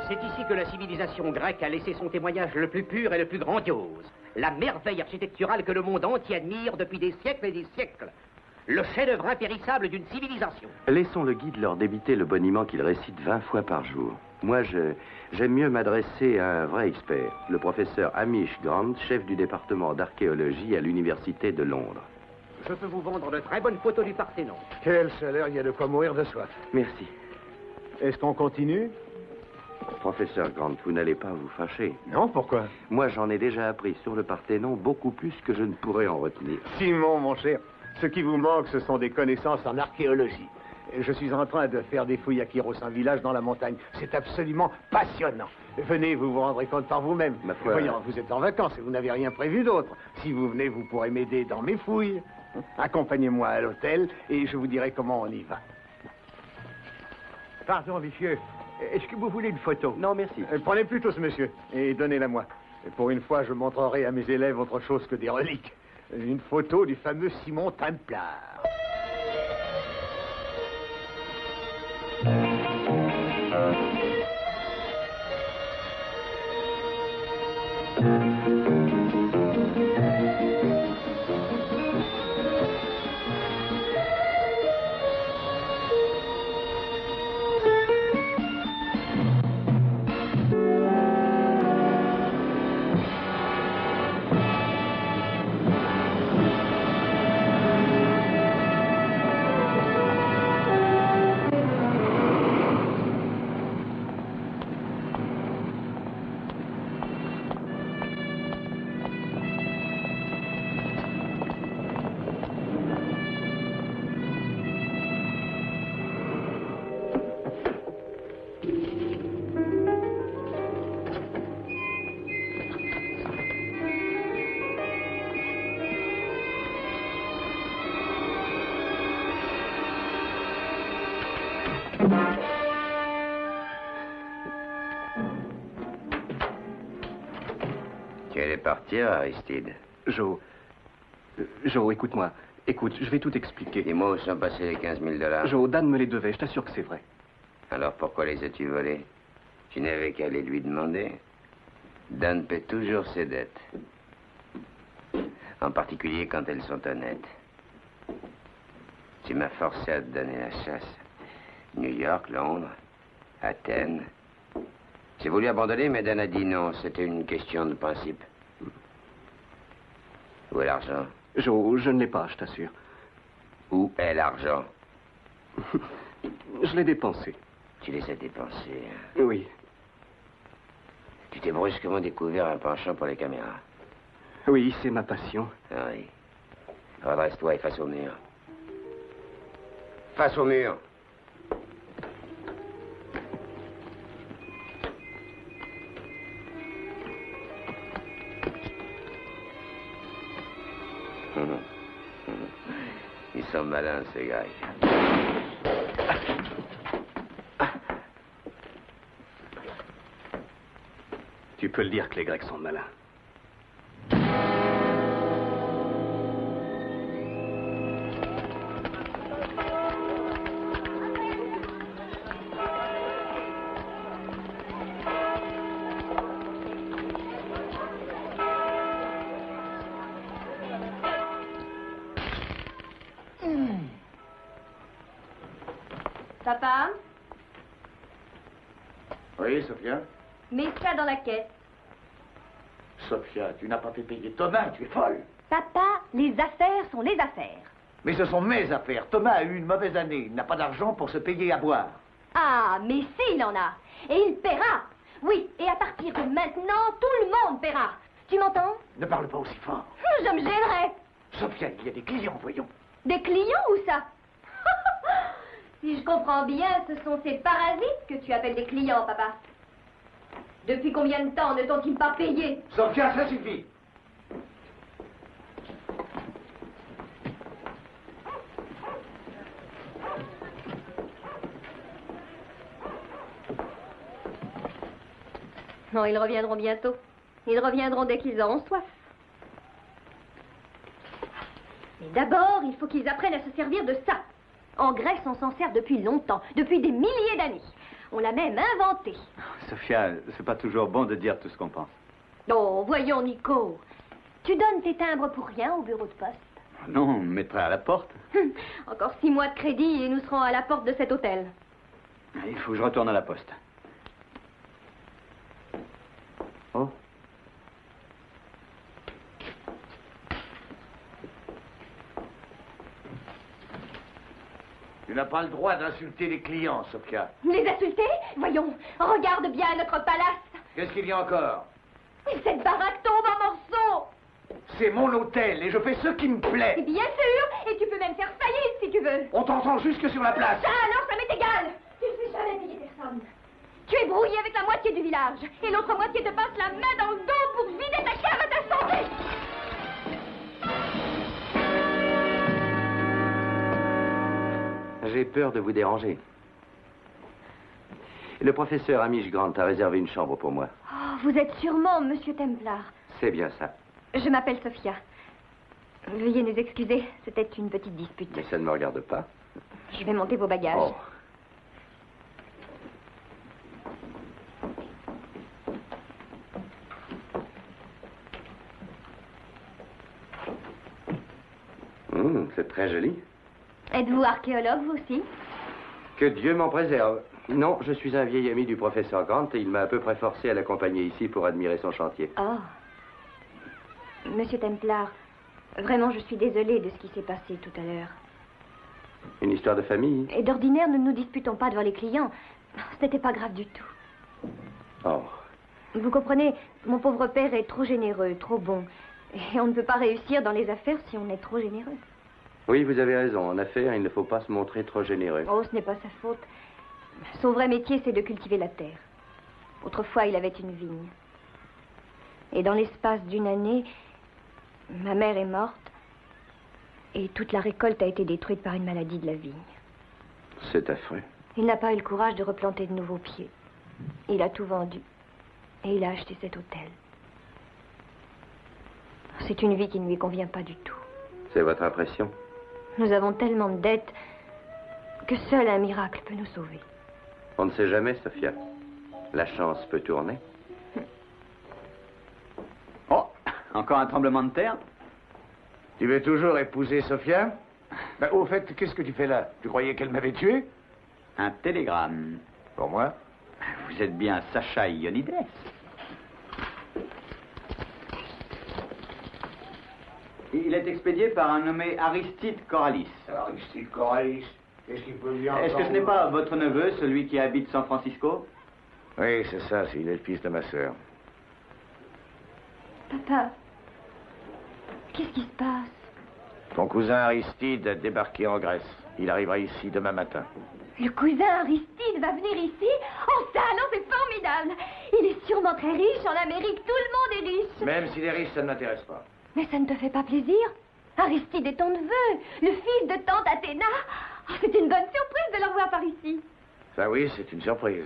c'est ici que la civilisation grecque a laissé son témoignage le plus pur et le plus grandiose. La merveille architecturale que le monde entier admire depuis des siècles et des siècles. Le chef-d'œuvre impérissable d'une civilisation. Laissons le guide leur débiter le boniment qu'il récite 20 fois par jour. Moi, j'aime mieux m'adresser à un vrai expert, le professeur Hamish Grant, chef du département d'archéologie à l'Université de Londres. Je peux vous vendre de très bonnes photos du Parthénon. Quel salaire, il y a de quoi mourir de soif. Merci. Est-ce qu'on continue? Professeur Grant, vous n'allez pas vous fâcher. Non, pourquoi? Moi, j'en ai déjà appris sur le Parthénon beaucoup plus que je ne pourrais en retenir. Simon, mon cher, ce qui vous manque, ce sont des connaissances en archéologie. Je suis en train de faire des fouilles à Kyros, un village dans la montagne. C'est absolument passionnant. Venez, vous vous rendrez compte par vous-même. Ma foi... Voyons, vous êtes en vacances et vous n'avez rien prévu d'autre. Si vous venez, vous pourrez m'aider dans mes fouilles. Accompagnez-moi à l'hôtel et je vous dirai comment on y va. Pardon, monsieur. Est-ce que vous voulez une photo? Non, merci. Prenez plutôt ce monsieur et donnez-la-moi. Pour une fois, je montrerai à mes élèves autre chose que des reliques. Une photo du fameux Simon Templar. Tu allais partir, Aristide? Joe, écoute-moi. Écoute, je vais tout expliquer. Dis-moi où sont passés les 15 000 $. Joe, Dan me les devait, je t'assure que c'est vrai. Alors pourquoi les as-tu volés? Tu n'avais qu'à aller lui demander. Dan paie toujours ses dettes. En particulier quand elles sont honnêtes. Tu m'as forcé à te donner la chasse. New York, Londres, Athènes. J'ai voulu abandonner, mais Dan a dit non. C'était une question de principe. Où est l'argent? Joe, je ne l'ai pas, je t'assure. Où est l'argent? Je l'ai dépensé. Tu les as dépensés? Oui. Tu t'es brusquement découvert un penchant pour les caméras. Oui, c'est ma passion. Ah oui. Redresse-toi et face au mur. Face au mur. Ils sont malins, ces Grecs. Tu peux le dire que les Grecs sont malins. Papa? Oui, Sophia? Mets ça dans la caisse. Sophia, tu n'as pas fait payer Thomas, tu es folle. Papa, les affaires sont les affaires. Mais ce sont mes affaires. Thomas a eu une mauvaise année. Il n'a pas d'argent pour se payer à boire. Ah, mais si, il en a. Et il paiera. Oui, et à partir de maintenant, tout le monde paiera. Tu m'entends? Ne parle pas aussi fort. Je me gênerais. Sophia, il y a des clients, voyons. Des clients ou ça? Si je comprends bien, ce sont ces parasites que tu appelles des clients, papa. Depuis combien de temps ne t'ont-ils pas payé? Sophia, ça suffit. Non, ils reviendront bientôt. Ils reviendront dès qu'ils auront soif. Mais d'abord, il faut qu'ils apprennent à se servir de ça. En Grèce, on s'en sert depuis longtemps, depuis des milliers d'années. On l'a même inventé. Sophia, c'est pas toujours bon de dire tout ce qu'on pense. Oh, voyons, Nico. Tu donnes tes timbres pour rien au bureau de poste. Non, on me mettrait à la porte. Encore 6 mois de crédit et nous serons à la porte de cet hôtel. Il faut que je retourne à la poste. Oh. Tu n'as pas le droit d'insulter les clients, Sophia. Les insulter? Voyons, regarde bien notre palace. Qu'est-ce qu'il y a encore? Et cette baraque tombe en morceaux. C'est mon hôtel et je fais ce qui me plaît. Et bien sûr, et tu peux même faire faillite si tu veux. On t'entend jusque sur la place. Ça alors, ça m'est égal. Tu ne fais jamais payer personne. Tu es brouillé avec la moitié du village. Et l'autre moitié te passe la main dans le dos pour vider ta cave à ta santé. J'ai peur de vous déranger. Le professeur Hamish Grant a réservé une chambre pour moi. Oh, vous êtes sûrement Monsieur Templar. C'est bien ça. Je m'appelle Sophia. Veuillez nous excuser, c'était une petite dispute. Mais ça ne me regarde pas. Je vais monter vos bagages. Oh. C'est très joli. Êtes-vous archéologue, vous aussi? Que Dieu m'en préserve. Non, je suis un vieil ami du professeur Grant et il m'a à peu près forcé à l'accompagner ici pour admirer son chantier. Oh. Monsieur Templar, vraiment, je suis désolée de ce qui s'est passé tout à l'heure. Une histoire de famille. Et d'ordinaire, nous ne nous disputons pas devant les clients. Ce n'était pas grave du tout. Oh. Vous comprenez, mon pauvre père est trop généreux, trop bon. Et on ne peut pas réussir dans les affaires si on est trop généreux. Oui, vous avez raison. En affaires, il ne faut pas se montrer trop généreux. Oh, ce n'est pas sa faute. Son vrai métier, c'est de cultiver la terre. Autrefois, il avait une vigne. Et dans l'espace d'une année, ma mère est morte. Et toute la récolte a été détruite par une maladie de la vigne. C'est affreux. Il n'a pas eu le courage de replanter de nouveaux pieds. Il a tout vendu. Et il a acheté cet hôtel. C'est une vie qui ne lui convient pas du tout. C'est votre impression? Nous avons tellement de dettes que seul un miracle peut nous sauver. On ne sait jamais, Sophia. La chance peut tourner. Oh, encore un tremblement de terre? Tu veux toujours épouser Sophia? Ben, au fait, qu'est-ce que tu fais là? Tu croyais qu'elle m'avait tué? Un télégramme. Pour moi? Vous êtes bien Sacha Ionides. Il est expédié par un nommé Aristide Corralis. Aristide Corralis? Qu'est-ce qu'il peut bien... Est-ce que ce n'est pas votre neveu, celui qui habite San Francisco? Oui, c'est ça, il est le fils de ma sœur. Papa, qu'est-ce qui se passe? Ton cousin Aristide a débarqué en Grèce. Il arrivera ici demain matin. Le cousin Aristide va venir ici? Oh, ça, alors c'est formidable! Il est sûrement très riche. En Amérique, tout le monde est riche. Même s'il est riche, ça ne m'intéresse pas. Mais ça ne te fait pas plaisir? Aristide est ton neveu, le fils de tante Athéna. Oh, c'est une bonne surprise de le revoir par ici. Ça oui, c'est une surprise.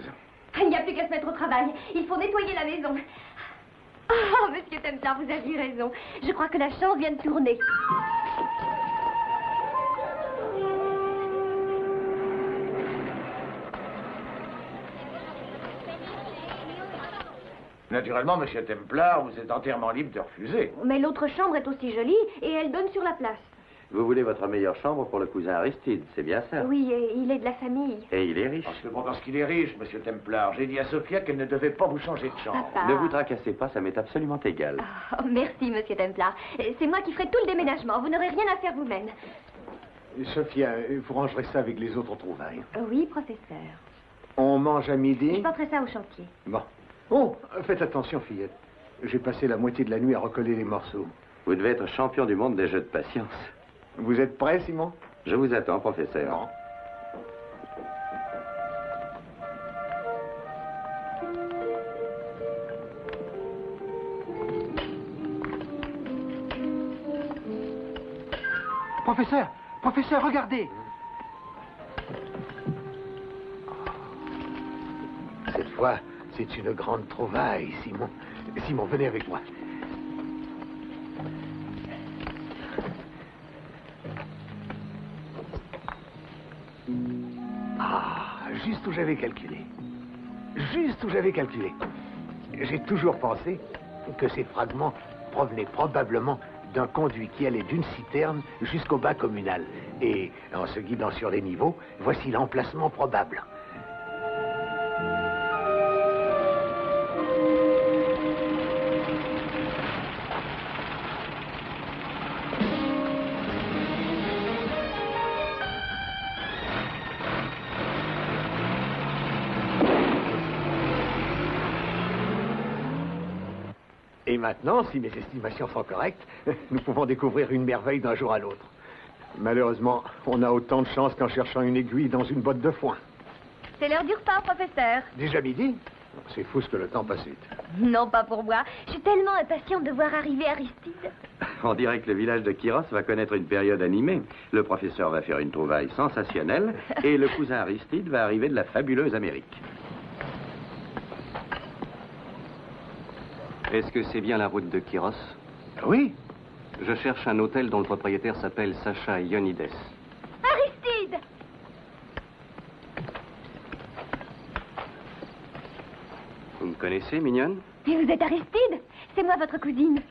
Il n'y a plus qu'à se mettre au travail. Il faut nettoyer la maison. Oh, monsieur Templar, vous aviez raison. Je crois que la chance vient de tourner. Naturellement, monsieur Templar, vous êtes entièrement libre de refuser. Mais l'autre chambre est aussi jolie et elle donne sur la place. Vous voulez votre meilleure chambre pour le cousin Aristide, c'est bien ça? Oui, et il est de la famille. Et il est riche. C'est pas parce qu'il est riche, monsieur Templar. J'ai dit à Sophia qu'elle ne devait pas vous changer de chambre. Papa. Ne vous tracassez pas, ça m'est absolument égal. Oh, merci, monsieur Templar. C'est moi qui ferai tout le déménagement. Vous n'aurez rien à faire vous-même. Sophia, vous rangerez ça avec les autres trouvailles. Oui, professeur. On mange à Je midi? porterai ça au chantier. Bon. Oh, faites attention, fillette. J'ai passé la moitié de la nuit à recoller les morceaux. Vous devez être champion du monde des jeux de patience. Vous êtes prêt, Simon? Je vous attends, professeur. Non. Professeur, regardez! Cette fois, c'est une grande trouvaille, Simon. Simon, venez avec moi. Ah, juste où j'avais calculé. juste où j'avais calculé. J'ai toujours pensé que ces fragments provenaient probablement d'un conduit qui allait d'une citerne jusqu'au bas communal. Et en se guidant sur les niveaux, voici l'emplacement probable. Et maintenant, si mes estimations sont correctes, nous pouvons découvrir une merveille d'un jour à l'autre. Malheureusement, on a autant de chance qu'en cherchant une aiguille dans une botte de foin. C'est l'heure du repas, professeur. Déjà midi? C'est fou ce que le temps passe vite. Non, pas pour moi. Je suis tellement impatiente de voir arriver Aristide. On dirait que le village de Kyros va connaître une période animée. Le professeur va faire une trouvaille sensationnelle et le cousin Aristide va arriver de la fabuleuse Amérique. Est-ce que c'est bien la route de Kyros? Oui. Je cherche un hôtel dont le propriétaire s'appelle Sacha Ionides. Aristide! Vous me connaissez, mignonne? Et vous êtes Aristide? C'est moi, votre cousine.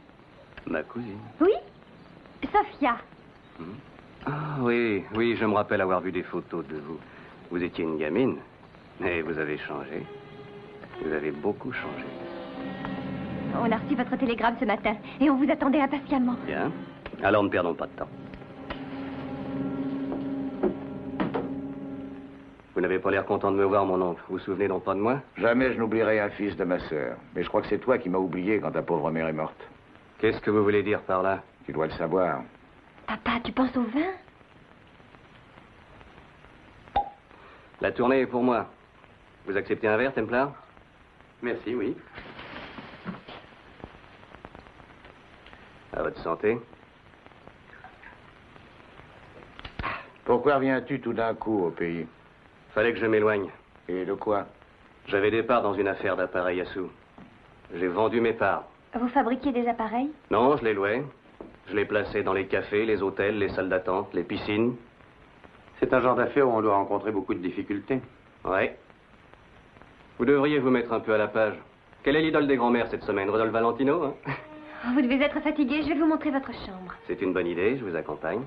Ma cousine. Oui? Sophia. Ah oui, oui, je me rappelle avoir vu des photos de vous. Vous étiez une gamine, mais vous avez changé. Vous avez beaucoup changé. On a reçu votre télégramme ce matin et on vous attendait impatiemment. Bien. Alors ne perdons pas de temps. Vous n'avez pas l'air content de me voir, mon oncle. Vous vous souvenez donc pas de moi? Jamais je n'oublierai un fils de ma sœur. Mais je crois que c'est toi qui m'as oublié quand ta pauvre mère est morte. Qu'est-ce que vous voulez dire par là? Tu dois le savoir. Papa, tu penses au vin? La tournée est pour moi. Vous acceptez un verre, Templar? Merci, oui. À votre santé. Pourquoi reviens-tu tout d'un coup au pays? Fallait que je m'éloigne. Et de quoi? J'avais des parts dans une affaire d'appareil à sous. J'ai vendu mes parts. Vous fabriquiez des appareils? Non, je les louais. Je les plaçais dans les cafés, les hôtels, les salles d'attente, les piscines. C'est un genre d'affaire où on doit rencontrer beaucoup de difficultés. Ouais. Vous devriez vous mettre un peu à la page. Quelle est l'idole des grands-mères cette semaine? Rodolphe Valentino, hein? Oh, vous devez être fatigué. Je vais vous montrer votre chambre. C'est une bonne idée, je vous accompagne.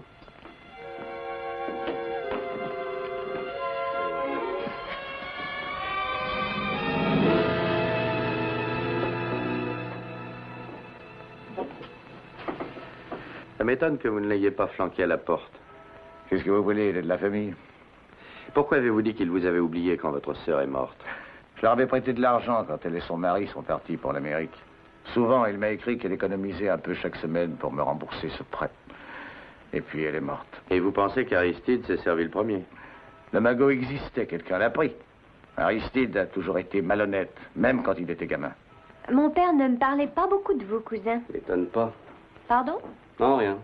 Ça m'étonne que vous ne l'ayez pas flanqué à la porte. Qu'est-ce que vous voulez? Il est de la famille. Pourquoi avez-vous dit qu'il vous avait oublié quand votre sœur est morte? Je leur avais prêté de l'argent quand elle et son mari sont partis pour l'Amérique. Souvent, elle m'a écrit qu'elle économisait un peu chaque semaine pour me rembourser ce prêt. Et puis, elle est morte. Et vous pensez qu'Aristide s'est servi le premier? Le magot existait, quelqu'un l'a pris. Aristide a toujours été malhonnête, même quand il était gamin. Mon père ne me parlait pas beaucoup de vous, cousin. Ça m'étonne pas. Pardon? Non, rien.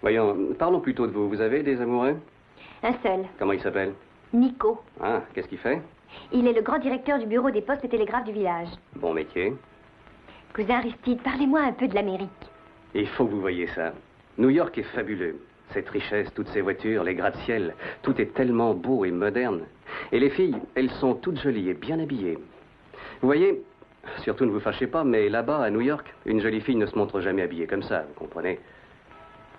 Voyons, parlons plutôt de vous. Vous avez des amoureux? Un seul. Comment il s'appelle? Nico. Ah, qu'est-ce qu'il fait? Il est le grand directeur du bureau des postes et télégraphes du village. Bon métier. Cousin Aristide, parlez-moi un peu de l'Amérique. Il faut que vous voyez ça. New York est fabuleux. Cette richesse, toutes ces voitures, les gratte-ciel, tout est tellement beau et moderne. Et les filles, elles sont toutes jolies et bien habillées. Vous voyez, surtout ne vous fâchez pas, mais là-bas, à New York, une jolie fille ne se montre jamais habillée comme ça, vous comprenez?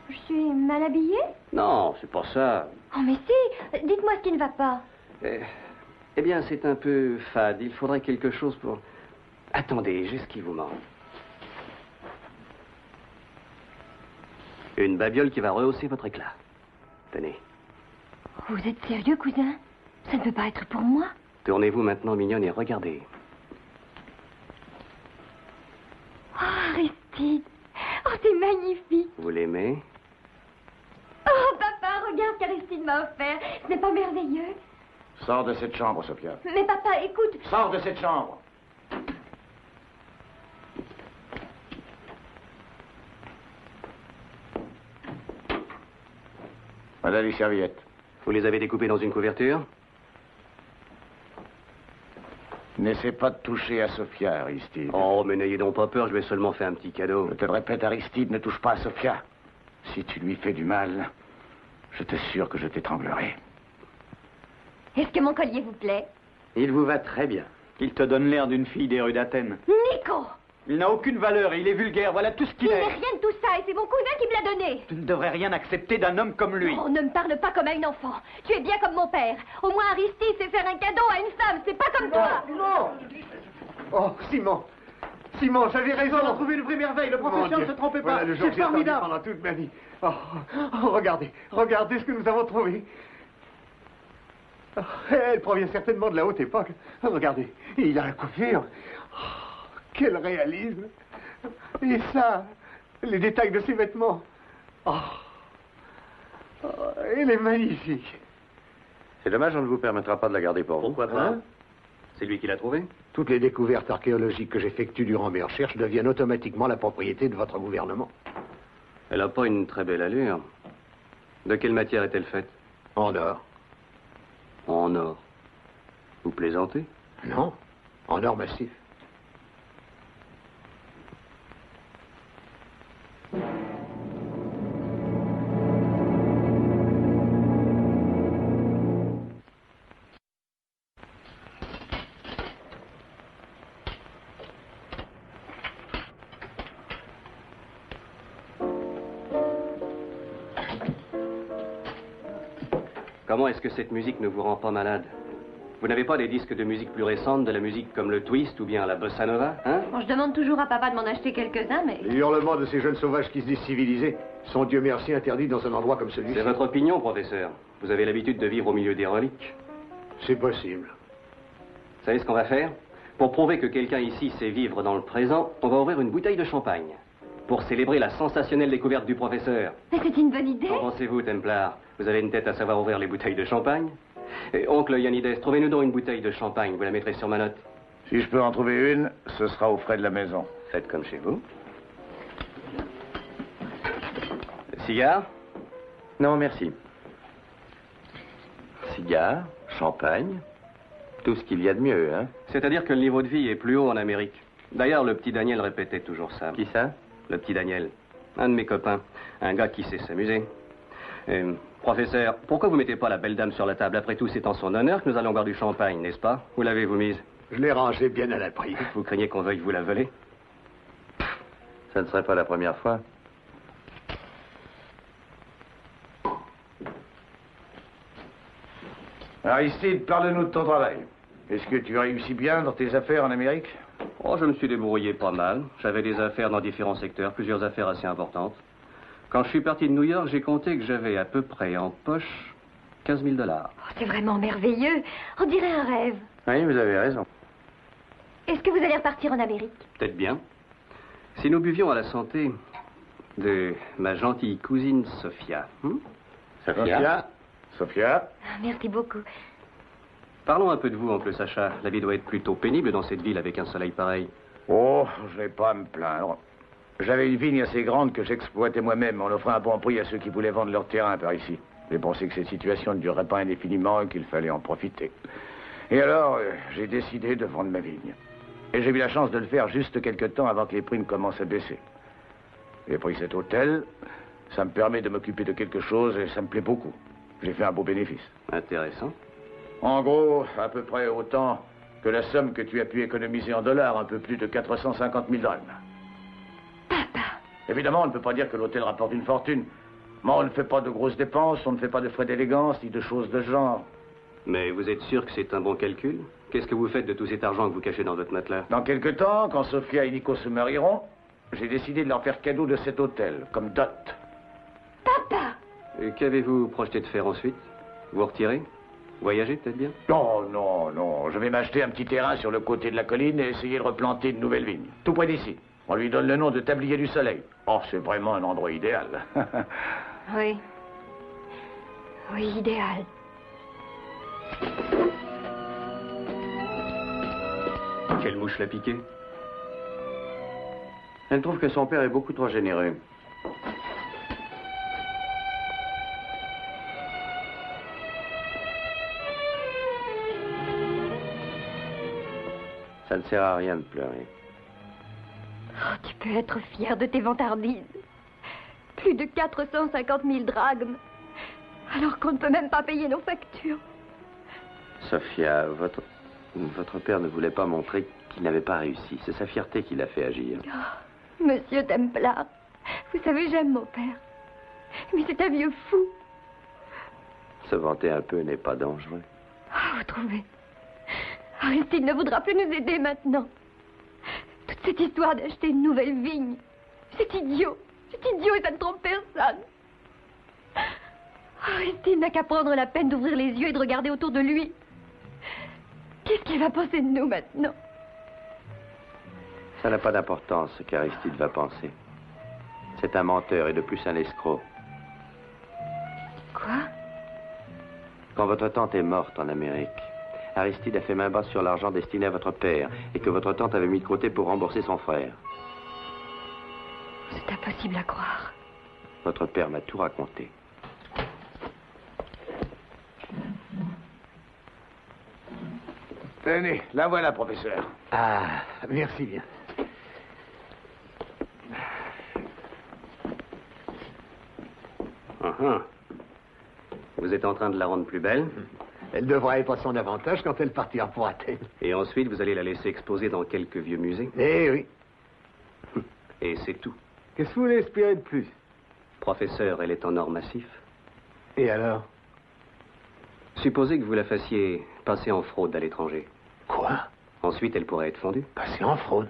Je suis mal habillée? Non, c'est pas ça. Oh, mais si! Dites-moi ce qui ne va pas. Eh bien, c'est un peu fade. Il faudrait quelque chose pour... Attendez, j'ai ce qui vous manque. Une babiole qui va rehausser votre éclat. Tenez. Vous êtes sérieux, cousin? Ça ne peut pas être pour moi. Tournez-vous maintenant, mignonne, et regardez. Oh, Aristide! Oh, c'est magnifique! Vous l'aimez? Oh, papa, regarde qu'Aristide m'a offert. Ce n'est pas merveilleux? Sors de cette chambre, Sophia. Mais papa, écoute... Sors de cette chambre. Voilà les serviettes. Vous les avez découpées dans une couverture? N'essaie pas de toucher à Sophia, Aristide. Oh, mais n'ayez donc pas peur, je vais seulement faire un petit cadeau. Je te le répète, Aristide, ne touche pas à Sophia. Si tu lui fais du mal, je t'assure que je t'étranglerai. Est-ce que mon collier vous plaît? Il vous va très bien. Il te donne l'air d'une fille des rues d'Athènes. Nico! Il n'a aucune valeur et il est vulgaire, voilà tout ce qu'il Il est. n'est rien de tout ça et c'est mon cousin qui me l'a donné. Tu ne devrais rien accepter d'un homme comme lui. Oh, ne me parle pas comme à une enfant. Tu es bien comme mon père. Au moins Aristide sait faire un cadeau à une femme, c'est pas comme toi. Non! Oh, Simon! Simon, j'avais raison. On a trouvé une vraie merveille, le professeur ne se trompait pas. Voilà le jour C'est que j'ai attendu formidable. pendant toute ma vie. Oh, regardez ce que nous avons trouvé. Oh, elle provient certainement de la haute époque. Regardez, il a la coiffure. Oh, quel réalisme. Et ça, les détails de ses vêtements. Oh, elle est magnifique. C'est dommage, on ne vous permettra pas de la garder pour vous. Pourquoi pas? C'est lui qui l'a trouvé? Toutes les découvertes archéologiques que j'effectue durant mes recherches deviennent automatiquement la propriété de votre gouvernement. Elle n'a pas une très belle allure. De quelle matière est-elle faite? En or. En or. Vous plaisantez? Non, en or massif. Comment est-ce que cette musique ne vous rend pas malade? Vous n'avez pas des disques de musique plus récentes, de la musique comme le twist ou bien la bossa nova, hein? Bon, je demande toujours à papa de m'en acheter quelques-uns, mais... Les hurlements de ces jeunes sauvages qui se disent civilisés sont, Dieu merci, interdits dans un endroit comme celui-ci. C'est votre opinion, professeur. Vous avez l'habitude de vivre au milieu des reliques. C'est possible. Vous savez ce qu'on va faire? Pour prouver que quelqu'un ici sait vivre dans le présent, on va ouvrir une bouteille de champagne. Pour célébrer la sensationnelle découverte du professeur. Mais c'est une bonne idée. Qu'en pensez-vous, Templar? Vous avez une tête à savoir ouvrir les bouteilles de champagne? Et, oncle Yannides, trouvez-nous donc une bouteille de champagne. Vous la mettrez sur ma note. Si je peux en trouver une, ce sera aux frais de la maison. Faites comme chez vous. Cigare? Non, merci. Cigare, champagne, tout ce qu'il y a de mieux, hein? C'est-à-dire que le niveau de vie est plus haut en Amérique. D'ailleurs, le petit Daniel répétait toujours ça. Qui ça? Le petit Daniel. Un de mes copains. Un gars qui sait s'amuser. Professeur, pourquoi vous mettez pas la belle dame sur la table? Après tout, c'est en son honneur que nous allons boire du champagne, n'est-ce pas? Où l'avez-vous mise? Je l'ai rangée bien à l'abri. Vous craignez qu'on veuille vous la voler? Ça ne serait pas la première fois. Aristide, parle-nous de ton travail. Est-ce que tu réussis bien dans tes affaires en Amérique? Oh, je me suis débrouillé pas mal. J'avais des affaires dans différents secteurs, plusieurs affaires assez importantes. Quand je suis parti de New York, j'ai compté que j'avais à peu près en poche 15 000 $. Oh, c'est vraiment merveilleux. On dirait un rêve. Oui, vous avez raison. Est-ce que vous allez repartir en Amérique? Peut-être bien. Si nous buvions à la santé de ma gentille cousine Sophia. Sophia? Ah, merci beaucoup. Parlons un peu de vous, oncle Sacha. La vie doit être plutôt pénible dans cette ville avec un soleil pareil. Oh, je n'ai pas à me plaindre. J'avais une vigne assez grande que j'exploitais moi-même en offrant un bon prix à ceux qui voulaient vendre leur terrain par ici. J'ai pensé que cette situation ne durerait pas indéfiniment et qu'il fallait en profiter. Et alors, j'ai décidé de vendre ma vigne. Et j'ai eu la chance de le faire juste quelque temps avant que les prix ne commencent à baisser. J'ai pris cet hôtel, ça me permet de m'occuper de quelque chose et ça me plaît beaucoup. J'ai fait un beau bénéfice. Intéressant. En gros, à peu près autant que la somme que tu as pu économiser en dollars, un peu plus de 450 000 $. Papa! Évidemment, on ne peut pas dire que l'hôtel rapporte une fortune. Mais on ne fait pas de grosses dépenses, on ne fait pas de frais d'élégance, ni de choses de ce genre. Mais vous êtes sûr que c'est un bon calcul? Qu'est-ce que vous faites de tout cet argent que vous cachez dans votre matelas? Dans quelque temps, quand Sophia et Nico se marieront, j'ai décidé de leur faire cadeau de cet hôtel, comme dot. Papa! Et qu'avez-vous projeté de faire ensuite? Vous retirez? Voyager peut-être bien? Non, non, non. Je vais m'acheter un petit terrain sur le côté de la colline et essayer de replanter une nouvelle vigne. Tout près d'ici. On lui donne le nom de Tablier du Soleil. Oh, c'est vraiment un endroit idéal. Oui. Oui, idéal. Quelle mouche l'a piqué? Elle trouve que son père est beaucoup trop généreux. Ça ne sert à rien de pleurer. Oh, tu peux être fier de tes vantardises. Plus de 450 000 drachmes. Alors qu'on ne peut même pas payer nos factures. Sophia, Votre père ne voulait pas montrer qu'il n'avait pas réussi. C'est sa fierté qui l'a fait agir. Oh, Monsieur Templar, vous savez, j'aime mon père. Mais c'est un vieux fou. Se vanter un peu n'est pas dangereux. Ah, vous trouvez? Aristide ne voudra plus nous aider maintenant. Toute cette histoire d'acheter une nouvelle vigne, c'est idiot. C'est idiot et ça ne trompe personne. Aristide n'a qu'à prendre la peine d'ouvrir les yeux et de regarder autour de lui. Qu'est-ce qu'il va penser de nous maintenant? Ça n'a pas d'importance ce qu'Aristide va penser. C'est un menteur et de plus un escroc. Quoi? Quand votre tante est morte en Amérique, Aristide a fait main basse sur l'argent destiné à votre père et que votre tante avait mis de côté pour rembourser son frère. C'est impossible à croire. Votre père m'a tout raconté. Tenez, la voilà, professeur. Ah, merci bien. Vous êtes en train de la rendre plus belle. Elle devra être à son avantage quand elle partira pour Athènes. Et ensuite, vous allez la laisser exposer dans quelques vieux musées. Eh oui. Et c'est tout. Qu'est-ce que vous voulez espérer de plus? Professeur, elle est en or massif. Et alors? Supposez que vous la fassiez passer en fraude à l'étranger. Quoi? Ensuite, elle pourrait être fondue. Passer en fraude,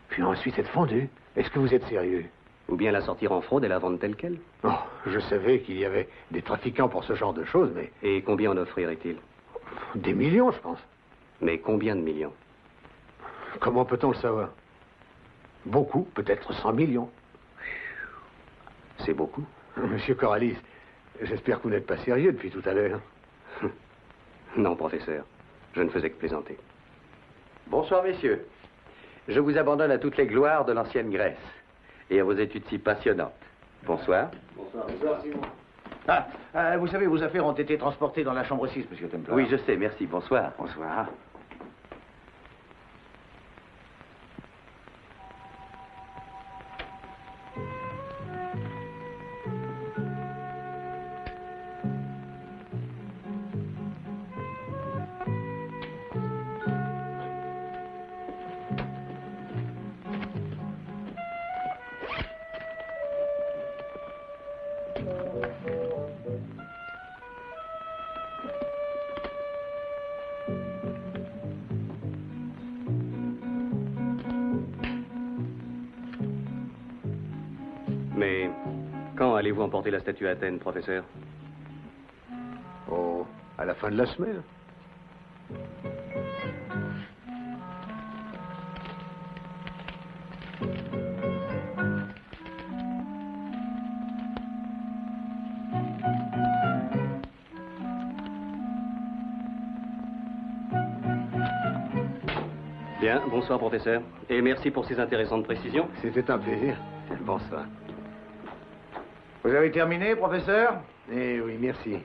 puis ensuite être fondue. Est-ce que vous êtes sérieux? Ou bien la sortir en fraude et la vendre telle qu'elle. Oh, je savais qu'il y avait des trafiquants pour ce genre de choses, mais... Et combien en offrirait-il? Des millions, je pense. Mais combien de millions? Comment peut-on le savoir? Beaucoup, peut-être 100 millions. C'est beaucoup. Monsieur Corralis, j'espère que vous n'êtes pas sérieux depuis tout à l'heure. Non, professeur. Je ne faisais que plaisanter. Bonsoir, messieurs. Je vous abandonne à toutes les gloires de l'ancienne Grèce et à vos études si passionnantes. Bonsoir. Bonsoir, Simon. Vous savez, vos affaires ont été transportées dans la chambre 6, monsieur Templar. Oui, je sais, merci. Bonsoir. Bonsoir. Mais quand allez-vous emporter la statue à Athènes, professeur? Oh, à la fin de la semaine. Bien, bonsoir, professeur. Et merci pour ces intéressantes précisions. C'était un plaisir. Bonsoir. Vous avez terminé, professeur? Eh oui, merci.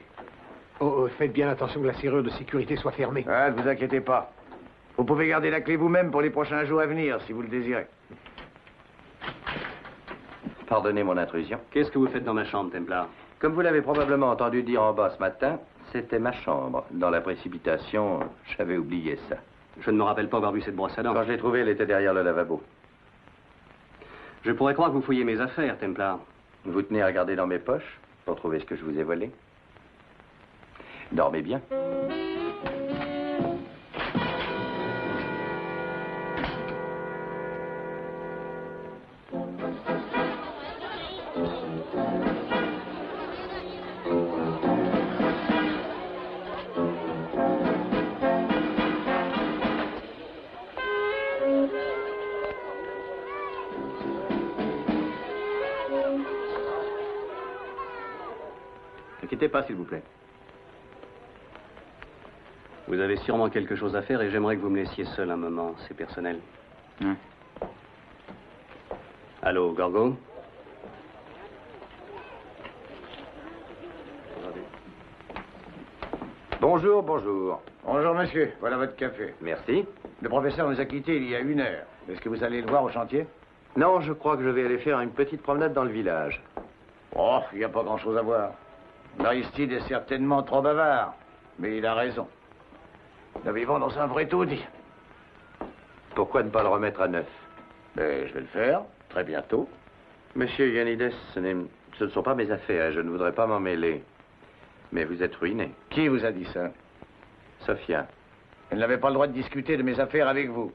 Oh, faites bien attention que la serrure de sécurité soit fermée. Ah, ne vous inquiétez pas. Vous pouvez garder la clé vous-même pour les prochains jours à venir, si vous le désirez. Pardonnez mon intrusion. Qu'est-ce que vous faites dans ma chambre, Templar? Comme vous l'avez probablement entendu dire en bas ce matin, c'était ma chambre. Dans la précipitation, j'avais oublié ça. Je ne me rappelle pas avoir vu cette brosse à dents. Quand je l'ai trouvée, elle était derrière le lavabo. Je pourrais croire que vous fouillez mes affaires, Templar. Vous tenez à regarder dans mes poches pour trouver ce que je vous ai volé. Dormez bien. Ne quittez pas, s'il vous plaît. Vous avez sûrement quelque chose à faire et j'aimerais que vous me laissiez seul un moment. C'est personnel. Allô, Gorgo? Bonjour, bonjour. Bonjour, monsieur. Voilà votre café. Merci. Le professeur nous a quittés il y a 1 heure. Est-ce que vous allez le voir au chantier? Non, je crois que je vais aller faire une petite promenade dans le village. Oh, il n'y a pas grand-chose à voir. Aristide est certainement trop bavard, mais il a raison. Nous vivons dans un vrai taudis. Pourquoi ne pas le remettre à neuf? Mais je vais le faire, très bientôt. Monsieur Ioannidis, ce ne sont pas mes affaires, je ne voudrais pas m'en mêler. Mais vous êtes ruiné. Qui vous a dit ça? Sophia. Elle n'avait pas le droit de discuter de mes affaires avec vous.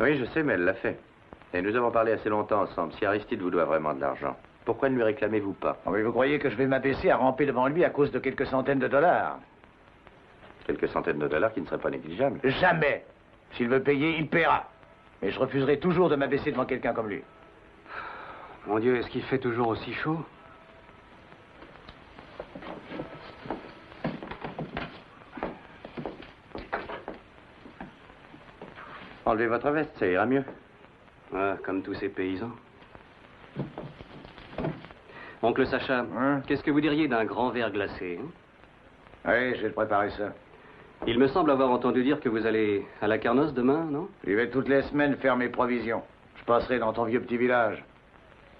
Oui, je sais, mais elle l'a fait. Et nous avons parlé assez longtemps ensemble. Si Aristide vous doit vraiment de l'argent, pourquoi ne lui réclamez-vous pas? Oh, mais vous croyez que je vais m'abaisser à ramper devant lui à cause de quelques centaines de dollars? Quelques centaines de dollars qui ne seraient pas négligeables. Jamais. S'il veut payer, il paiera. Mais je refuserai toujours de m'abaisser devant quelqu'un comme lui. Mon Dieu, est-ce qu'il fait toujours aussi chaud? Enlevez votre veste, ça ira mieux. Ah, comme tous ces paysans. Oncle Sacha, Hein? qu'est-ce que vous diriez d'un grand verre glacé? Oui, je vais te préparer ça. Il me semble avoir entendu dire que vous allez à la Carnosse demain, non? Je vais toutes les semaines faire mes provisions. Je passerai dans ton vieux petit village.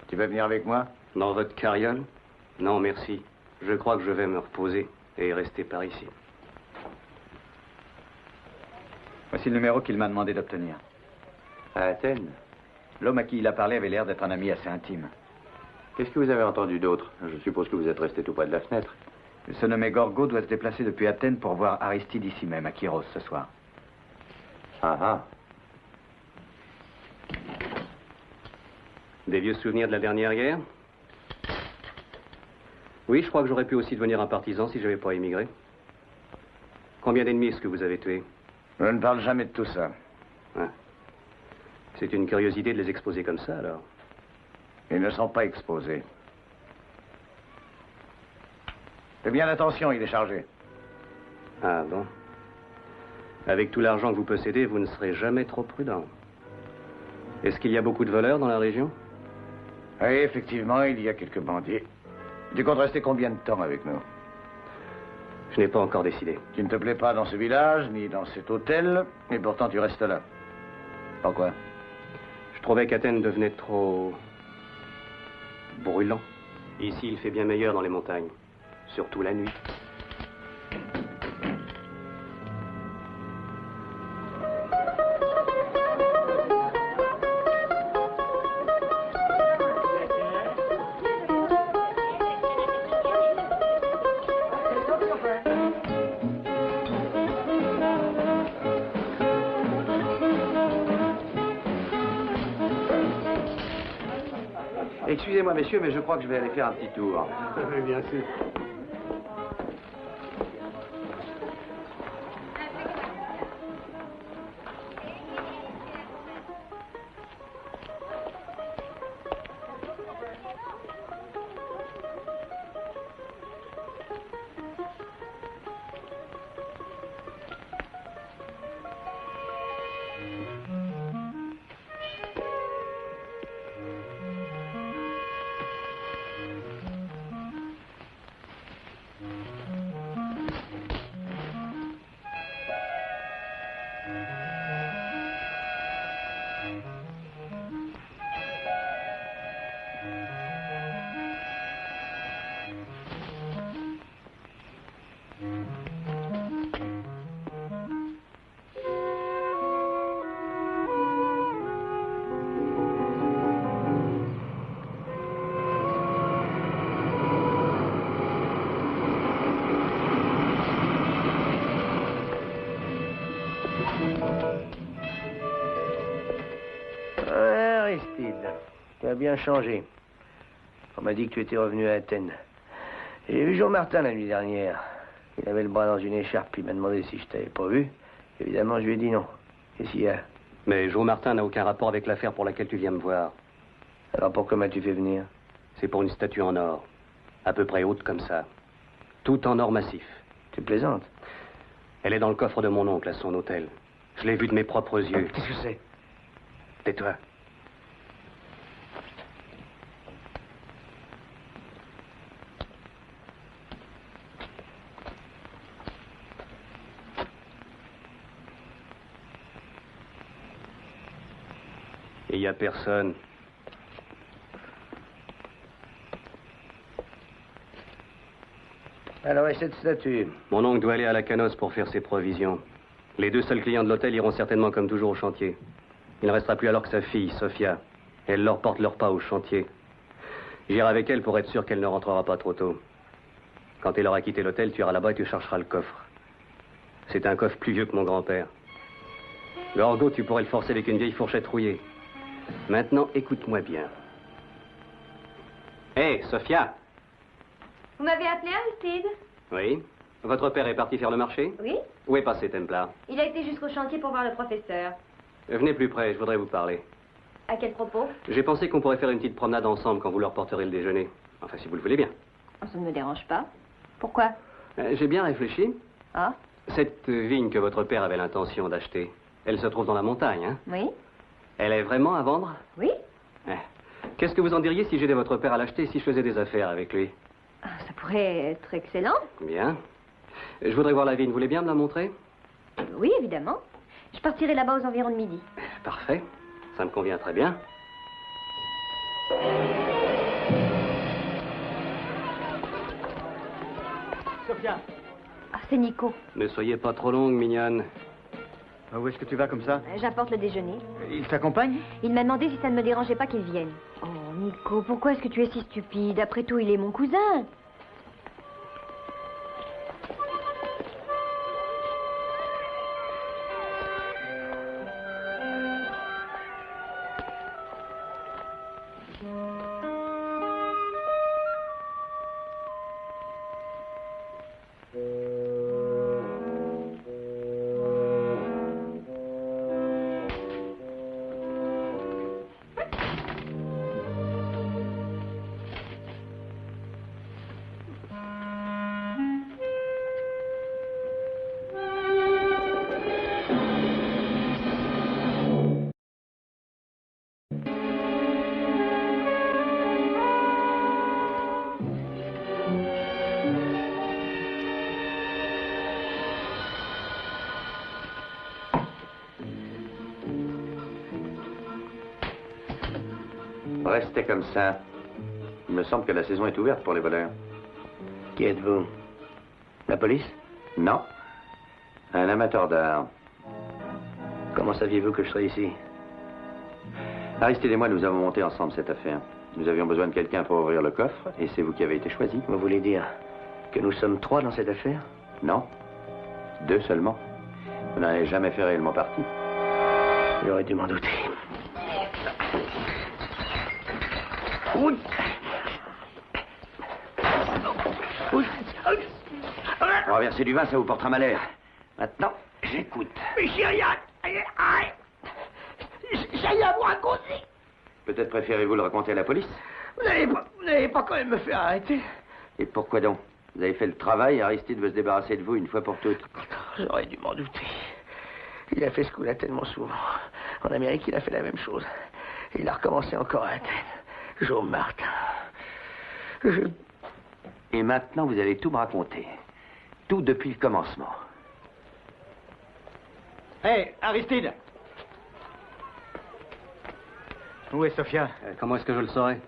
Tu vas venir avec moi? Dans votre carriole? Non, merci. Je crois que je vais me reposer et rester par ici. Voici le numéro qu'il m'a demandé d'obtenir. À Athènes. L'homme à qui il a parlé avait l'air d'être un ami assez intime. Qu'est-ce que vous avez entendu d'autre? Je suppose que vous êtes resté tout près de la fenêtre. Il se nommait Gorgo, doit se déplacer depuis Athènes pour voir Aristide ici même, à Kyros, ce soir. Ah ah. Des vieux souvenirs de la dernière guerre? Oui, je crois que j'aurais pu aussi devenir un partisan si je n'avais pas émigré. Combien d'ennemis est-ce que vous avez tués? Je ne parle jamais de tout ça. Ah. C'est une curiosité de les exposer comme ça, alors. Ils ne sont pas exposés. Fais bien attention, il est chargé. Ah bon? Avec tout l'argent que vous possédez, vous ne serez jamais trop prudent. Est-ce qu'il y a beaucoup de voleurs dans la région? Oui, effectivement, il y a quelques bandits. Tu comptes rester combien de temps avec nous? Je n'ai pas encore décidé. Tu ne te plais pas dans ce village, ni dans cet hôtel, et pourtant tu restes là. Pourquoi? Je trouvais qu'Athènes devenait trop... brûlant. Ici, il fait bien meilleur dans les montagnes. Surtout la nuit. Excusez-moi, messieurs, mais je crois que je vais aller faire un petit tour. Oui, bien sûr. Aristide, tu as bien changé. On m'a dit que tu étais revenu à Athènes. J'ai vu Jean Martin la nuit dernière. Il avait le bras dans une écharpe, il m'a demandé si je t'avais pas vu. Évidemment, je lui ai dit non. Qu'est-ce qu'il y a? Mais Joe Martin n'a aucun rapport avec l'affaire pour laquelle tu viens me voir. Alors pourquoi m'as-tu fait venir? C'est pour une statue en or. À peu près haute comme ça. Tout en or massif. Tu plaisantes? Elle est dans le coffre de mon oncle à son hôtel. Je l'ai vue de mes propres yeux. Qu'est-ce que c'est? Tais-toi. Et il n'y a personne. Alors, et cette statue? Mon oncle doit aller à la Canosse pour faire ses provisions. Les 2 seuls clients de l'hôtel iront certainement comme toujours au chantier. Il ne restera plus alors que sa fille, Sophia. Elle leur porte leur pas au chantier. J'irai avec elle pour être sûr qu'elle ne rentrera pas trop tôt. Quand elle aura quitté l'hôtel, tu iras là-bas et tu chercheras le coffre. C'est un coffre plus vieux que mon grand-père. Gorgo, tu pourrais le forcer avec une vieille fourchette rouillée. Maintenant, écoute-moi bien. Hé, Sophia! Vous m'avez appelé, Aristide? Oui? Votre père est parti faire le marché? Oui. Où est passé Templar? Il a été jusqu'au chantier pour voir le professeur. Venez plus près, je voudrais vous parler. À quel propos? J'ai pensé qu'on pourrait faire une petite promenade ensemble quand vous leur porterez le déjeuner. Enfin, si vous le voulez bien. Ça ne me dérange pas. Pourquoi? J'ai bien réfléchi. Ah? Cette vigne que votre père avait l'intention d'acheter, elle se trouve dans la montagne, hein? Oui. Elle est vraiment à vendre? Oui. Qu'est-ce que vous en diriez si j'aidais votre père à l'acheter et si je faisais des affaires avec lui? Ça pourrait être excellent. Bien. Je voudrais voir la vigne. Vous voulez bien me la montrer? Oui, évidemment. Je partirai là-bas aux environs de midi. Parfait. Ça me convient très bien. Sophia. Ah, c'est Nico. Ne soyez pas trop longue, mignonne. Où est-ce que tu vas comme ça? J'apporte le déjeuner. Il t'accompagne? Il m'a demandé si ça ne me dérangeait pas qu'il vienne. Oh, Nico, pourquoi est-ce que tu es si stupide? Après tout, il est mon cousin. Restez comme ça. Il me semble que la saison est ouverte pour les voleurs. Qui êtes-vous? La police? Non. Un amateur d'art. Comment saviez-vous que je serais ici? Aristide et moi, nous avons monté ensemble cette affaire. Nous avions besoin de quelqu'un pour ouvrir le coffre, et c'est vous qui avez été choisi. Vous voulez dire que nous sommes 3 dans cette affaire? Non. 2 seulement. Vous n'en avez jamais fait réellement partie. J'aurais dû m'en douter. Renverser du vin, ça vous portera malheur. Maintenant, j'écoute. Mais j'ai rien à vous raconter. Peut-être préférez-vous le raconter à la police? Vous n'allez pas quand même me faire arrêter. Et pourquoi donc? Vous avez fait le travail, Aristide veut se débarrasser de vous une fois pour toutes. J'aurais dû m'en douter. Il a fait ce coup-là tellement souvent. En Amérique, il a fait la même chose. Il a recommencé encore à Athènes. Joe Martin. Et maintenant, vous allez tout me raconter. Tout depuis le commencement. Hé, Aristide! Où est Sophia? Comment est-ce que je le saurais?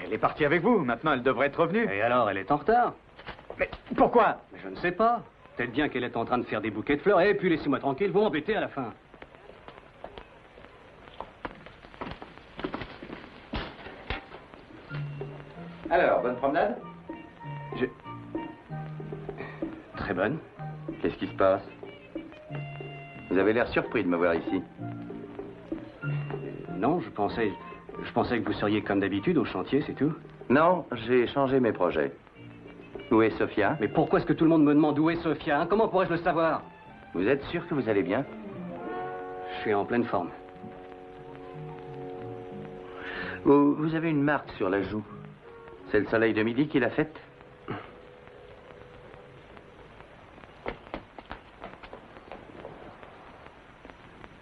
Elle est partie avec vous. Maintenant, elle devrait être revenue. Et alors, elle est en retard? Mais pourquoi? Mais je ne sais pas. Peut-être bien qu'elle est en train de faire des bouquets de fleurs. Et puis laissez-moi tranquille, vous m'embêtez à la fin. Alors, bonne promenade? Très bonne. Qu'est-ce qui se passe? Vous avez l'air surpris de me voir ici. Non, je pensais que vous seriez comme d'habitude au chantier, c'est tout. Non, j'ai changé mes projets. Où est Sophia? Mais pourquoi est-ce que tout le monde me demande où est Sophia, hein? Comment pourrais-je le savoir? Vous êtes sûr que vous allez bien? Je suis en pleine forme. Vous avez une marque sur la joue. C'est le soleil de midi qui l'a faite?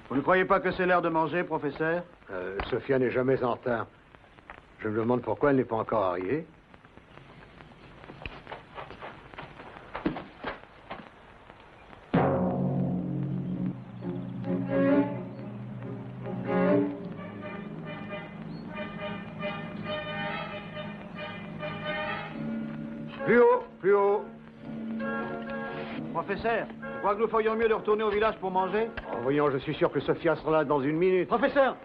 Vous ne croyez pas que c'est l'heure de manger, professeur? Sophia n'est jamais en retard. Je me demande pourquoi elle n'est pas encore arrivée. Plus haut, plus haut. Professeur, crois que nous ferions mieux de retourner au village pour manger? Oh, voyons, je suis sûr que Sophia sera là dans une minute. Professeur!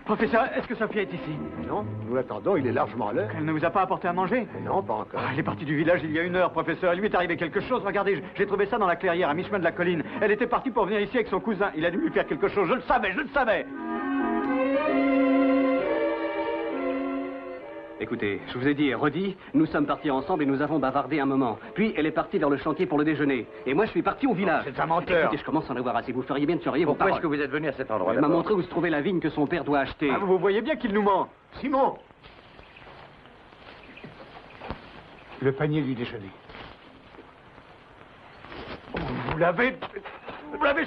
Professeur, est-ce que Sophia est ici? Non, nous l'attendons, il est largement à l'heure. Elle ne vous a pas apporté à manger? Non, pas encore. Elle est partie du village il y a 1 heure, professeur. Il lui est arrivé quelque chose. Regardez, j'ai trouvé ça dans la clairière, à mi-chemin de la colline. Elle était partie pour venir ici avec son cousin. Il a dû lui faire quelque chose. Je le savais, je le savais. Écoutez, je vous ai dit et redit, nous sommes partis ensemble et nous avons bavardé un moment. Puis elle est partie vers le chantier pour le déjeuner. Et moi, je suis parti au village. C'est un menteur. Écoutez, je commence à en avoir assez. Vous feriez bien de surveiller vos Pourquoi paroles. est-ce que vous êtes venu à cet endroit? Il m'a montré où se trouvait la vigne que son père doit acheter. Ah, vous voyez bien qu'il nous ment. Simon! Le panier du déjeuner. Vous l'avez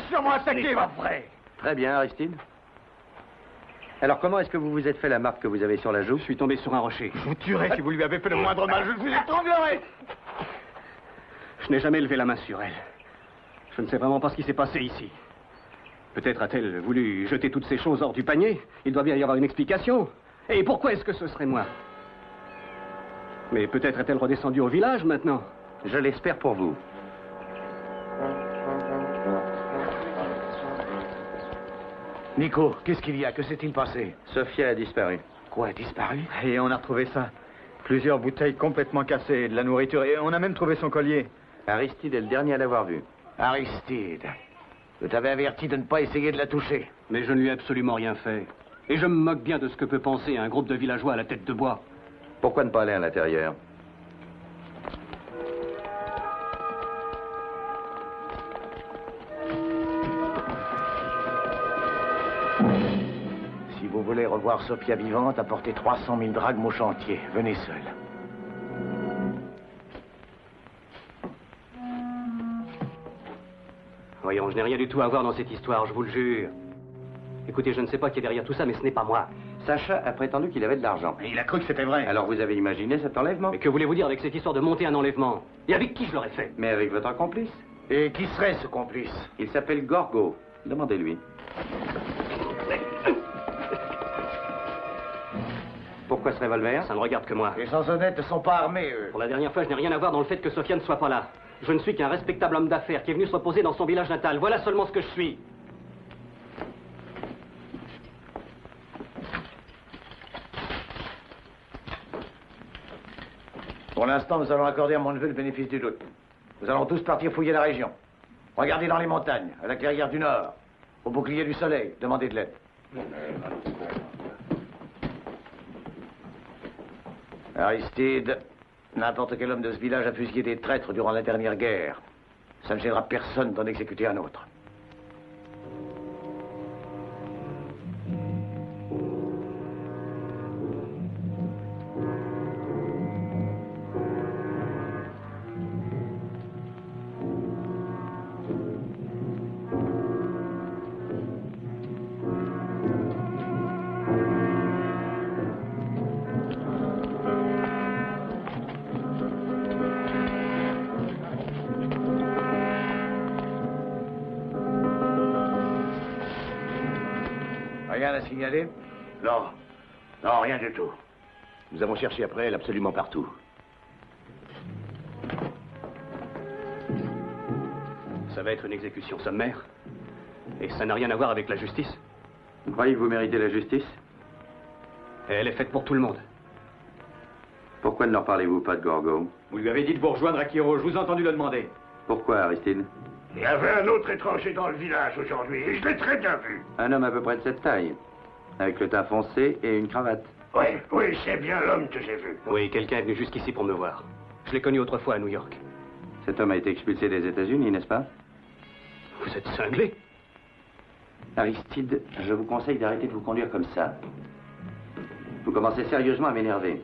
sûrement attaqué, ma frère. Très bien, Aristide. Alors, comment est-ce que vous vous êtes fait la marque que vous avez sur la joue? Je suis tombé sur un rocher. Je vous tuerai si vous lui avez fait le moindre mal. Je vous étranglerai. Je n'ai jamais levé la main sur elle. Je ne sais vraiment pas ce qui s'est passé ici. Peut-être a-t-elle voulu jeter toutes ces choses hors du panier. Il doit bien y avoir une explication. Et pourquoi est-ce que ce serait moi? Mais peut-être est-elle redescendue au village maintenant. Je l'espère pour vous. Nico, qu'est-ce qu'il y a? Que s'est-il passé? Sophia a disparu. Quoi, a disparu? Et on a retrouvé ça. Plusieurs bouteilles complètement cassées, de la nourriture. Et on a même trouvé son collier. Aristide est le dernier à l'avoir vu. Aristide, je t'avais averti de ne pas essayer de la toucher. Mais je ne lui ai absolument rien fait. Et je me moque bien de ce que peut penser un groupe de villageois à la tête de bois. Pourquoi ne pas aller à l'intérieur? Si vous voulez revoir Sophia vivante, apportez 300 000 drachmes au chantier. Venez seul. Voyons, je n'ai rien du tout à voir dans cette histoire, je vous le jure. Écoutez, je ne sais pas qui est derrière tout ça, mais ce n'est pas moi. Sacha a prétendu qu'il avait de l'argent. Et il a cru que c'était vrai. Alors vous avez imaginé cet enlèvement? Mais que voulez-vous dire avec cette histoire de monter un enlèvement? Et avec qui je l'aurais fait? Mais avec votre complice. Et qui serait ce complice? Il s'appelle Gorgo. Demandez-lui. Pourquoi ce revolver? Ça ne regarde que moi. Les gens honnêtes ne sont pas armés, eux. Pour la dernière fois, je n'ai rien à voir dans le fait que Sophia ne soit pas là. Je ne suis qu'un respectable homme d'affaires qui est venu se reposer dans son village natal. Voilà seulement ce que je suis. Pour l'instant, nous allons accorder à mon neveu le bénéfice du doute. Nous allons tous partir fouiller la région. Regardez dans les montagnes, à la clairière du Nord, au bouclier du soleil, demandez de l'aide. Aristide, n'importe quel homme de ce village a fusillé des traîtres durant la dernière guerre. Ça ne gênera personne d'en exécuter un autre. Rien à signaler? Non. Non, rien du tout. Nous avons cherché après elle absolument partout. Ça va être une exécution sommaire. Et ça n'a rien à voir avec la justice. Vous croyez que vous méritez la justice? Et elle est faite pour tout le monde. Pourquoi ne leur parlez-vous pas de Gorgo? Vous lui avez dit de vous rejoindre à Kiro. Je vous ai entendu le demander. Pourquoi, Aristide? Il y avait un autre étranger dans le village aujourd'hui, et je l'ai très bien vu. Un homme à peu près de cette taille, avec le teint foncé et une cravate. Oui, oui, c'est bien l'homme que j'ai vu. Oui, quelqu'un est venu jusqu'ici pour me voir. Je l'ai connu autrefois à New York. Cet homme a été expulsé des États-Unis, n'est-ce pas? Vous êtes cinglé? Aristide, je vous conseille d'arrêter de vous conduire comme ça. Vous commencez sérieusement à m'énerver.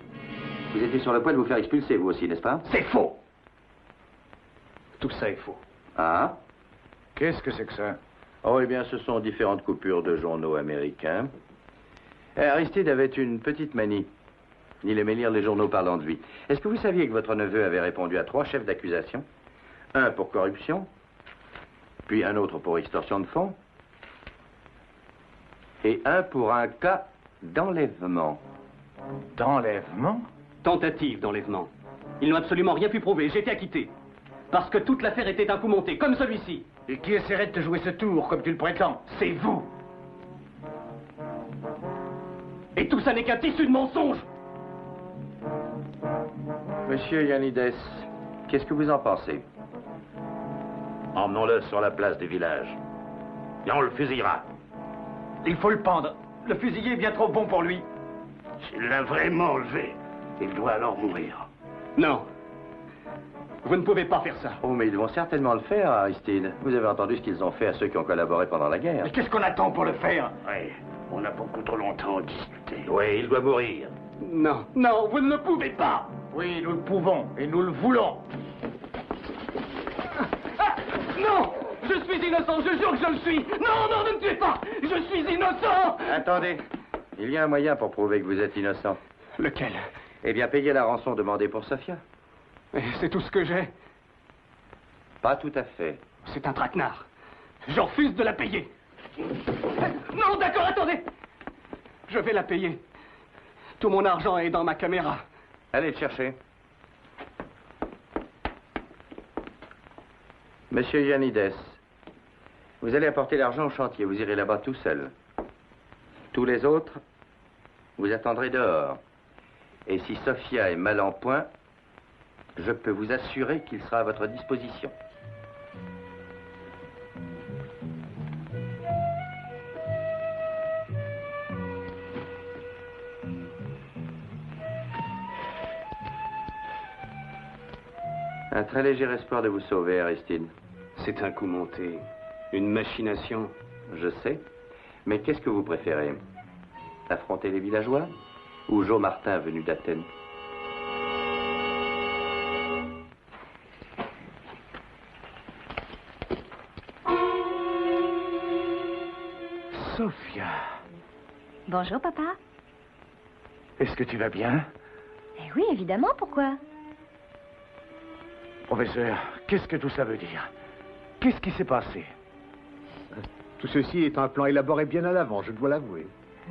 Vous étiez sur le point de vous faire expulser, vous aussi, n'est-ce pas? C'est faux. Tout ça est faux. Ah? Qu'est-ce que c'est que ça? Oh, eh bien, ce sont différentes coupures de journaux américains. Aristide avait une petite manie. Il aimait lire les journaux parlant de lui. Est-ce que vous saviez que votre neveu avait répondu à 3 chefs d'accusation? Un pour corruption, puis un autre pour extorsion de fonds, et un pour un cas d'enlèvement. D'enlèvement? Tentative d'enlèvement. Ils n'ont absolument rien pu prouver. J'ai été acquitté. Parce que toute l'affaire était un coup monté, comme celui-ci. Et qui essaierait de te jouer ce tour, comme tu le prétends? C'est vous. Et tout ça n'est qu'un tissu de mensonges. Monsieur Ioannidis, qu'est-ce que vous en pensez? Emmenons-le sur la place du village. Et on le fusillera. Il faut le pendre. Le fusiller est bien trop bon pour lui. S'il l'a vraiment enlevé, il doit alors mourir. Non. Vous ne pouvez pas faire ça. Oh, mais ils vont certainement le faire, Aristide. Vous avez entendu ce qu'ils ont fait à ceux qui ont collaboré pendant la guerre. Mais qu'est-ce qu'on attend pour le faire? Oui, on a beaucoup trop longtemps discuté. Oui, il doit mourir. Non, non, vous ne le pouvez pas. Oui, nous le pouvons et nous le voulons. Ah, non! Je suis innocent, je jure que je le suis. Non, non, ne me tuez pas. Je suis innocent. Attendez. Il y a un moyen pour prouver que vous êtes innocent. Lequel? Eh bien, payez la rançon demandée pour Sophia. C'est tout ce que j'ai. Pas tout à fait. C'est un traquenard. Je refuse de la payer. Non, d'accord, attendez. Je vais la payer. Tout mon argent est dans ma caméra. Allez le chercher. Monsieur Ioannidis, vous allez apporter l'argent au chantier. Vous irez là-bas tout seul. Tous les autres, vous attendrez dehors. Et si Sophia est mal en point, je peux vous assurer qu'il sera à votre disposition. Un très léger espoir de vous sauver, Aristide. C'est un coup monté. Une machination. Je sais. Mais qu'est-ce que vous préférez? Affronter les villageois ou Joe Martin venu d'Athènes? Sophia, Bonjour, papa. est-ce que tu vas bien? Eh oui, évidemment, pourquoi? Professeur, qu'est-ce que tout ça veut dire? Qu'est-ce qui s'est passé? Tout ceci est un plan élaboré bien à l'avant, je dois l'avouer.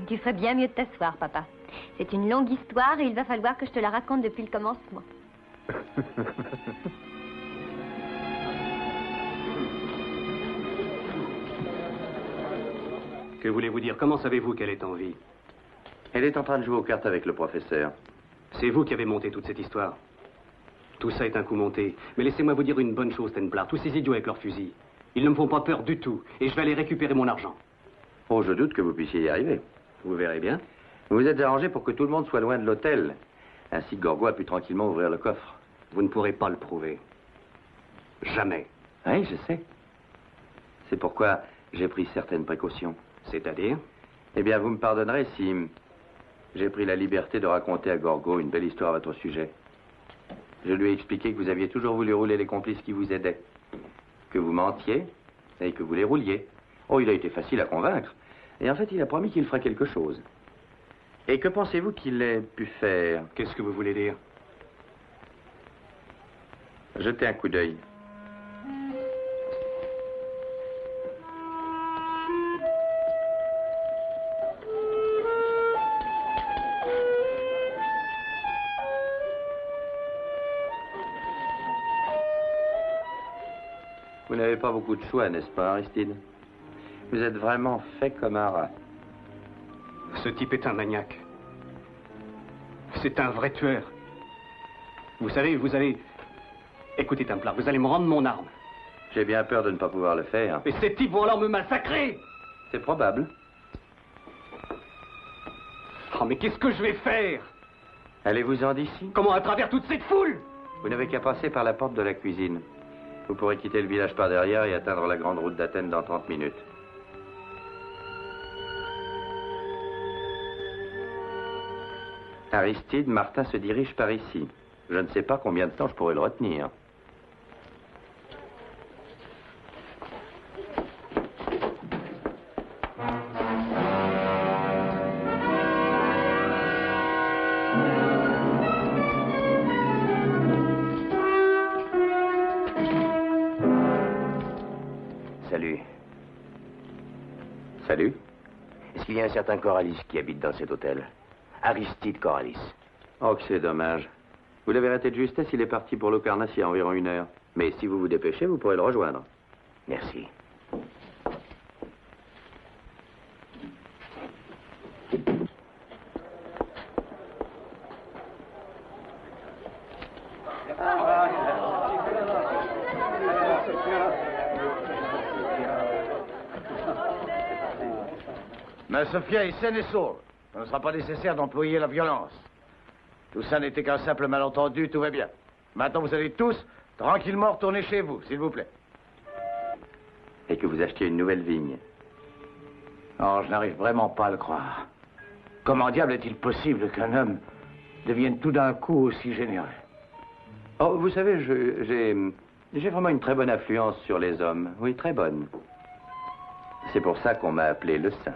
Tu ferais bien mieux de t'asseoir, papa. C'est une longue histoire et il va falloir que je te la raconte depuis le commencement. Que voulez-vous dire? Comment savez-vous qu'elle est en vie? Elle est en train de jouer aux cartes avec le professeur. C'est vous qui avez monté toute cette histoire. Tout ça est un coup monté. Mais laissez-moi vous dire une bonne chose, Templar. Tous ces idiots avec leurs fusils, ils ne me font pas peur du tout. Et je vais aller récupérer mon argent. Oh, je doute que vous puissiez y arriver. Vous verrez bien. Vous vous êtes arrangé pour que tout le monde soit loin de l'hôtel. Ainsi, Gorgo a pu tranquillement ouvrir le coffre. Vous ne pourrez pas le prouver. Jamais. Oui, je sais. C'est pourquoi j'ai pris certaines précautions. C'est-à-dire? Eh bien, vous me pardonnerez si j'ai pris la liberté de raconter à Gorgo une belle histoire à votre sujet. Je lui ai expliqué que vous aviez toujours voulu rouler les complices qui vous aidaient. Que vous mentiez et que vous les rouliez. Oh, il a été facile à convaincre. Et en fait, il a promis qu'il ferait quelque chose. Et que pensez-vous qu'il ait pu faire? Qu'est-ce que vous voulez dire? Jetez un coup d'œil. Vous n'avez pas beaucoup de choix, n'est-ce pas, Aristide? Vous êtes vraiment fait comme un rat. Ce type est un maniaque. C'est un vrai tueur. Vous savez, vous allez... Écoutez, Templar, vous allez me rendre mon arme. J'ai bien peur de ne pas pouvoir le faire. Et ces types vont alors me massacrer. C'est probable. Oh, mais qu'est-ce que je vais faire? Allez-vous-en d'ici? Comment, à travers toute cette foule? Vous n'avez qu'à passer par la porte de la cuisine. Vous pourrez quitter le village par derrière et atteindre la grande route d'Athènes dans 30 minutes. Aristide, Martin se dirige par ici. Je ne sais pas combien de temps je pourrai le retenir. Salut. Salut. Est-ce qu'il y a un certain Coralis qui habite dans cet hôtel? Aristide Coralis. Oh, que c'est dommage. Vous l'avez arrêté de justesse, il est parti pour Locarnas il y a environ 1 heure. Mais si vous vous dépêchez, vous pourrez le rejoindre. Merci. Mais Sophia est saine et sauve. Il ne sera pas nécessaire d'employer la violence. Tout ça n'était qu'un simple malentendu, tout va bien. Maintenant, vous allez tous tranquillement retourner chez vous, s'il vous plaît. Et que vous achetiez une nouvelle vigne. Non, je n'arrive vraiment pas à le croire. Comment diable est-il possible qu'un homme devienne tout d'un coup aussi généreux? Oh, vous savez, j'ai vraiment une très bonne influence sur les hommes. Oui, très bonne. C'est pour ça qu'on m'a appelé le saint.